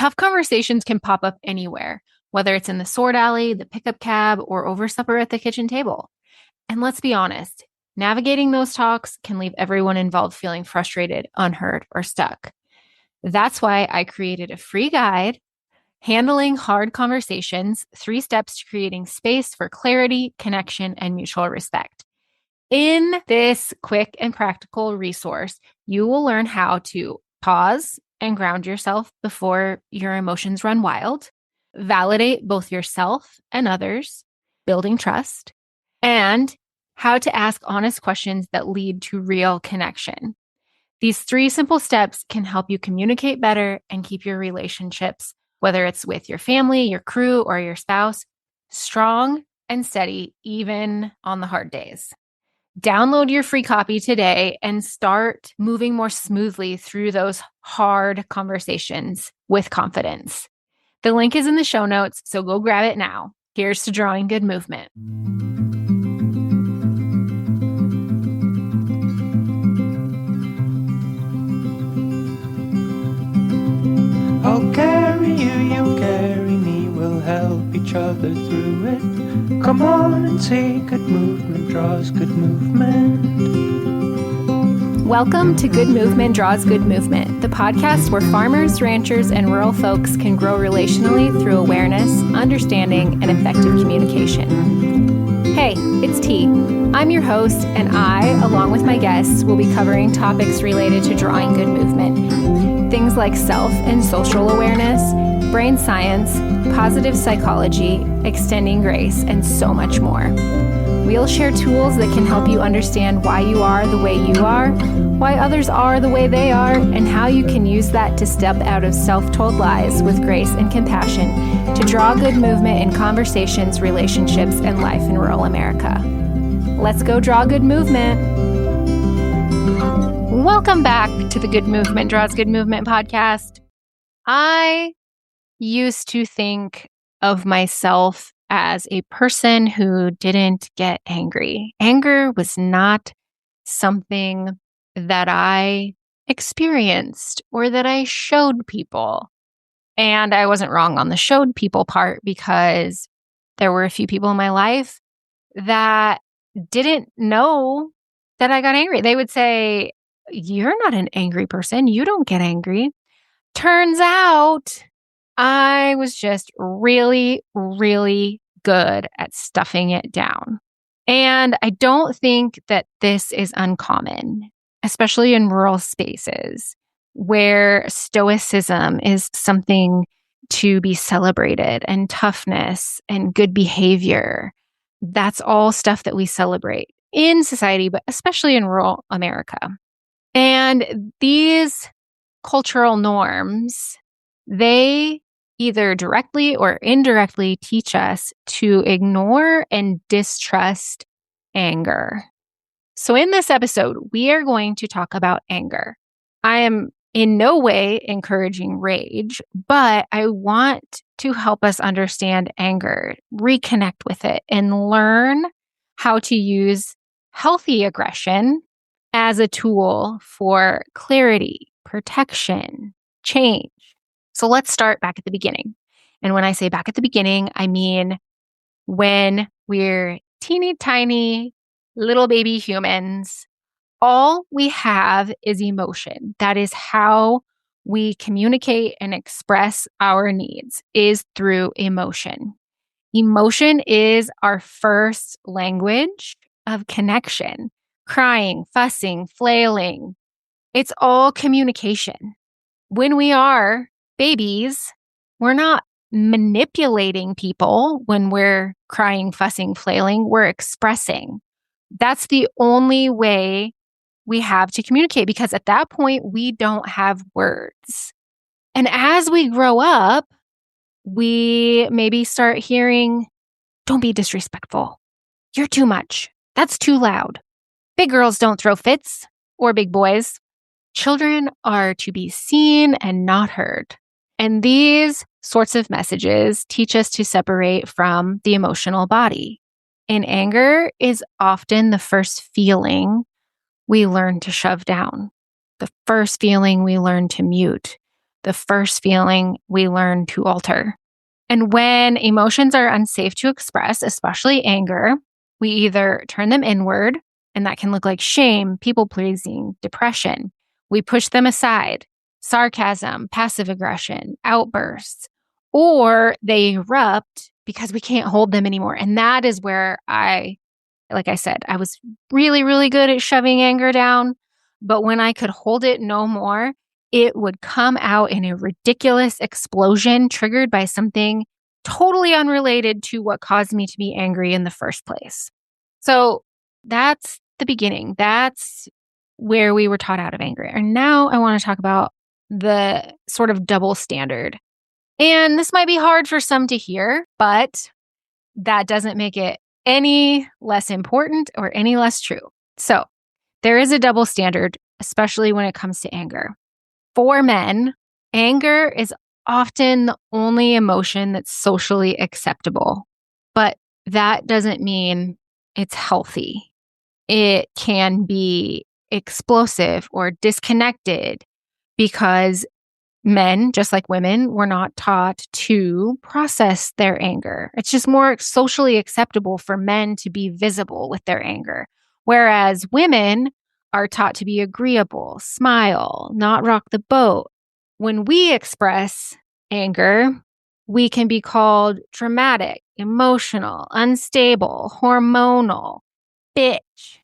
Tough conversations can pop up anywhere, whether it's in the sword alley, the pickup cab, or over supper at the kitchen table. And let's be honest, navigating those talks can leave everyone involved feeling frustrated, unheard, or stuck. That's why I created a free guide, Handling Hard Conversations, 3 Steps to Creating Space for Clarity, Connection, and Mutual Respect. In this quick and practical resource, you will learn how to pause and ground yourself before your emotions run wild, validate both yourself and others, building trust, and how to ask honest questions that lead to real connection. These 3 simple steps can help you communicate better and keep your relationships, whether it's with your family, your crew, or your spouse, strong and steady, even on the hard days. Download your free copy today and start moving more smoothly through those hard conversations with confidence. The link is in the show notes, so go grab it now. Here's to drawing good movement. I'll carry you, you carry me, we'll help each other through it. Come on and say good movement draws good movement. Welcome to Good Movement Draws Good Movement, the podcast where farmers, ranchers, and rural folks can grow relationally through awareness, understanding, and effective communication. Hey, it's T. I'm your host, and I, along with my guests, will be covering topics related to drawing good movement. Things like self and social awareness, brain science, positive psychology, extending grace, and so much more. We'll share tools that can help you understand why you are the way you are, why others are the way they are, and how you can use that to step out of self-told lies with grace and compassion to draw good movement in conversations, relationships, and life in rural America. Let's go draw good movement. Welcome back to the Good Movement Draws Good Movement podcast. I used to think of myself as a person who didn't get angry. Anger was not something that I experienced or that I showed people. And I wasn't wrong on the showed people part, because there were a few people in my life that didn't know that I got angry. They would say, "You're not an angry person. You don't get angry." Turns out I was just really, really good at stuffing it down. And I don't think that this is uncommon, especially in rural spaces where stoicism is something to be celebrated, and toughness and good behavior. That's all stuff that we celebrate in society, but especially in rural America. And these cultural norms, they either directly or indirectly teach us to ignore and distrust anger. So in this episode, we are going to talk about anger. I am in no way encouraging rage, but I want to help us understand anger, reconnect with it, and learn how to use healthy aggression as a tool for clarity, protection, change. So let's start back at the beginning. And when I say back at the beginning, I mean when we're teeny tiny little baby humans, all we have is emotion. That is how we communicate and express our needs, is through emotion. Emotion is our first language of connection. Crying, fussing, flailing. It's all communication. When we are babies, we're not manipulating people when we're crying, fussing, flailing. We're expressing. That's the only way we have to communicate, because at that point, we don't have words. And as we grow up, we maybe start hearing, "Don't be disrespectful. You're too much. That's too loud. Big girls don't throw fits," or big boys. Children are to be seen and not heard. And these sorts of messages teach us to separate from the emotional body. And anger is often the first feeling we learn to shove down, the first feeling we learn to mute, the first feeling we learn to alter. And when emotions are unsafe to express, especially anger, we either turn them inward, and that can look like shame, people pleasing, depression. We push them aside, sarcasm, passive aggression, outbursts, or they erupt because we can't hold them anymore. And that is where like I said, I was really, really good at shoving anger down. But when I could hold it no more, it would come out in a ridiculous explosion triggered by something totally unrelated to what caused me to be angry in the first place. So that's the beginning. That's where we were taught out of anger. And now I want to talk about the sort of double standard. And this might be hard for some to hear, but that doesn't make it any less important or any less true. So there is a double standard, especially when it comes to anger. For men, anger is often the only emotion that's socially acceptable, but that doesn't mean it's healthy. It can be explosive or disconnected because men, just like women, were not taught to process their anger. It's just more socially acceptable for men to be visible with their anger, whereas women are taught to be agreeable, smile, not rock the boat. When we express anger, we can be called dramatic, emotional, unstable, hormonal, bitch.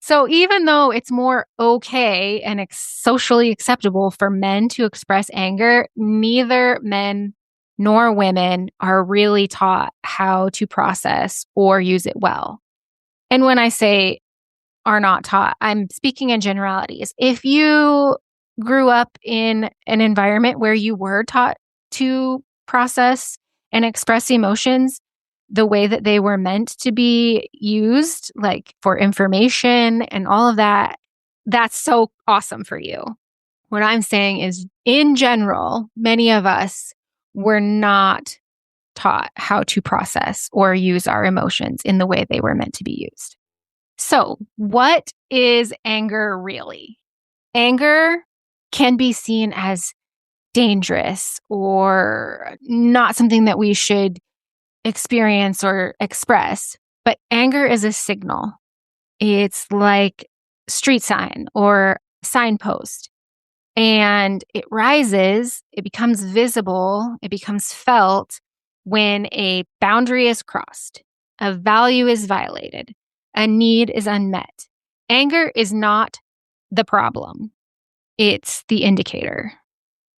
So even though it's more okay and socially acceptable for men to express anger, neither men nor women are really taught how to process or use it well. And when I say are not taught, I'm speaking in generalities. If you grew up in an environment where you were taught to process and express emotions the way that they were meant to be used, like for information and all of that, that's so awesome for you. What I'm saying is, in general, many of us were not taught how to process or use our emotions in the way they were meant to be used. So, what is anger really? Anger can be seen as dangerous or not something that we should experience or express, but anger is a signal. It's like street sign or signpost, and it rises, it becomes visible, it becomes felt when a boundary is crossed, a value is violated, a need is unmet. Anger is not the problem. It's the indicator.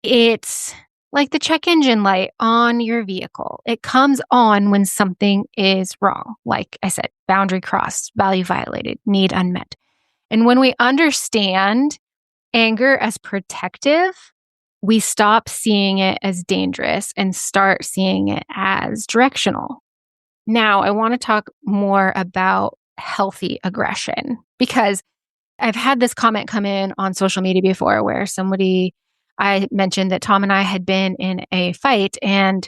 It's like the check engine light on your vehicle. It comes on when something is wrong. Like I said, boundary crossed, value violated, need unmet. And when we understand anger as protective, we stop seeing it as dangerous and start seeing it as directional. Now, I want to talk more about healthy aggression because I've had this comment come in on social media before where I mentioned that Tom and I had been in a fight, and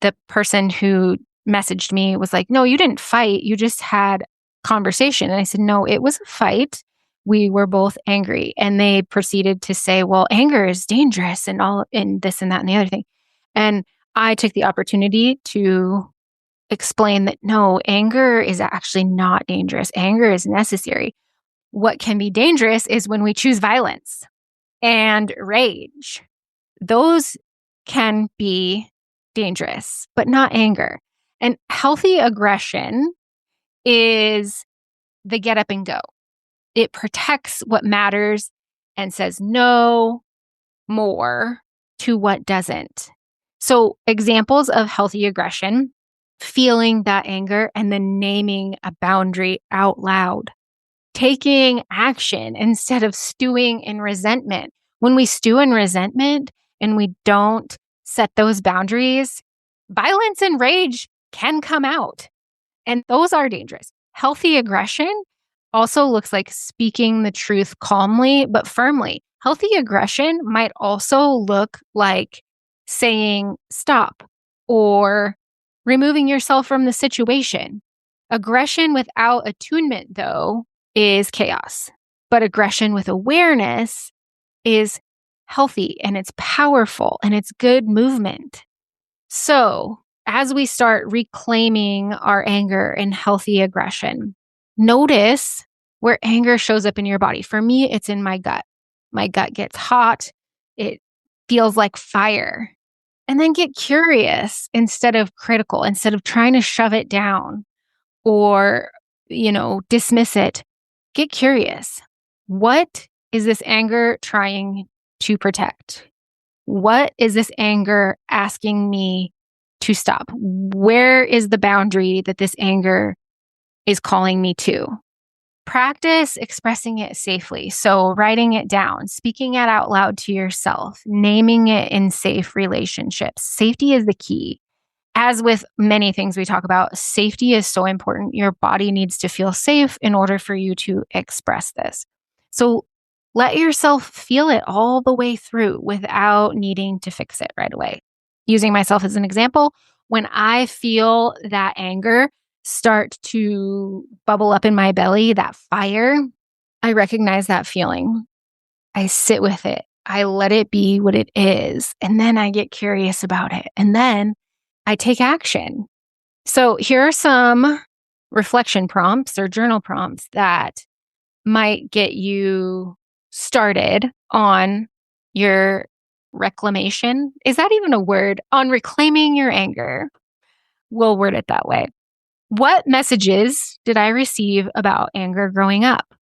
the person who messaged me was like, "No, you didn't fight. You just had conversation." And I said, "No, it was a fight. We were both angry." And they proceeded to say, "Well, anger is dangerous and all and this and that and the other thing." And I took the opportunity to explain that no, anger is actually not dangerous. Anger is necessary. What can be dangerous is when we choose violence and rage. Those can be dangerous, but not anger. And healthy aggression is the get up and go. It protects what matters and says no more to what doesn't. So, examples of healthy aggression: feeling that anger and then naming a boundary out loud, taking action instead of stewing in resentment. When we stew in resentment and we don't set those boundaries, violence and rage can come out, and those are dangerous. Healthy aggression also looks like speaking the truth calmly but firmly. Healthy aggression might also look like saying stop or removing yourself from the situation. Aggression without attunement, though, is chaos. But aggression with awareness is healthy and it's powerful and it's good movement. So, as we start reclaiming our anger and healthy aggression, notice where anger shows up in your body. For me, it's in my gut. My gut gets hot. It feels like fire. And then get curious instead of critical, instead of trying to shove it down or, dismiss it. Get curious. What is this anger trying to protect? What is this anger asking me to stop? Where is the boundary that this anger is calling me to? Practice expressing it safely. So, writing it down, speaking it out loud to yourself, naming it in safe relationships. Safety is the key. As with many things we talk about, safety is so important. Your body needs to feel safe in order for you to express this. So let yourself feel it all the way through without needing to fix it right away. Using myself as an example, when I feel that anger start to bubble up in my belly, that fire, I recognize that feeling. I sit with it. I let it be what it is. And then I get curious about it. And then I take action. So here are some reflection prompts or journal prompts that might get you started on your reclamation. Is that even a word? On reclaiming your anger. We'll word it that way. What messages did I receive about anger growing up?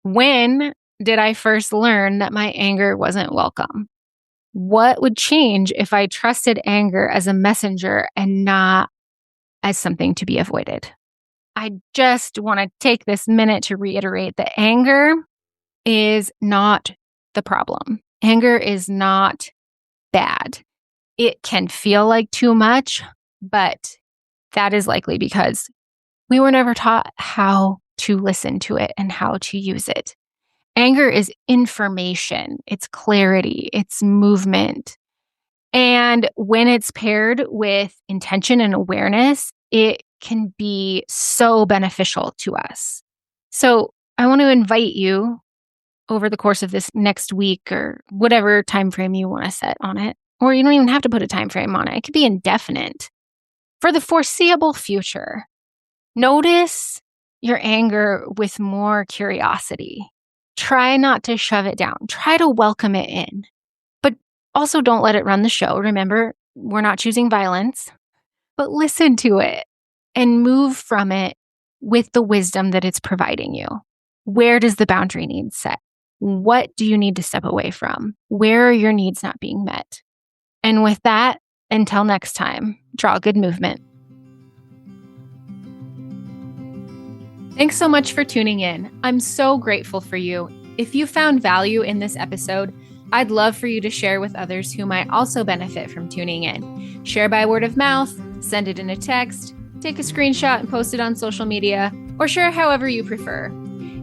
When did I first learn that my anger wasn't welcome? What would change if I trusted anger as a messenger and not as something to be avoided? I just want to take this minute to reiterate that anger is not the problem. Anger is not bad. It can feel like too much, but that is likely because we were never taught how to listen to it and how to use it. Anger is information, it's clarity, it's movement. And when it's paired with intention and awareness, it can be so beneficial to us. So I want to invite you over the course of this next week or whatever time frame you want to set on it, or you don't even have to put a time frame on it. It could be indefinite. For the foreseeable future, notice your anger with more curiosity. Try not to shove it down. Try to welcome it in. But also don't let it run the show. Remember, we're not choosing violence, but listen to it and move from it with the wisdom that it's providing you. Where does the boundary need set? What do you need to step away from? Where are your needs not being met? And with that, until next time, draw good movement. Thanks so much for tuning in. I'm so grateful for you. If you found value in this episode, I'd love for you to share with others who might also benefit from tuning in. Share by word of mouth, send it in a text, take a screenshot and post it on social media, or share however you prefer.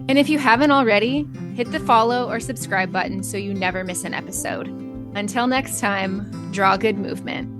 And if you haven't already, hit the follow or subscribe button so you never miss an episode. Until next time, draw good movement.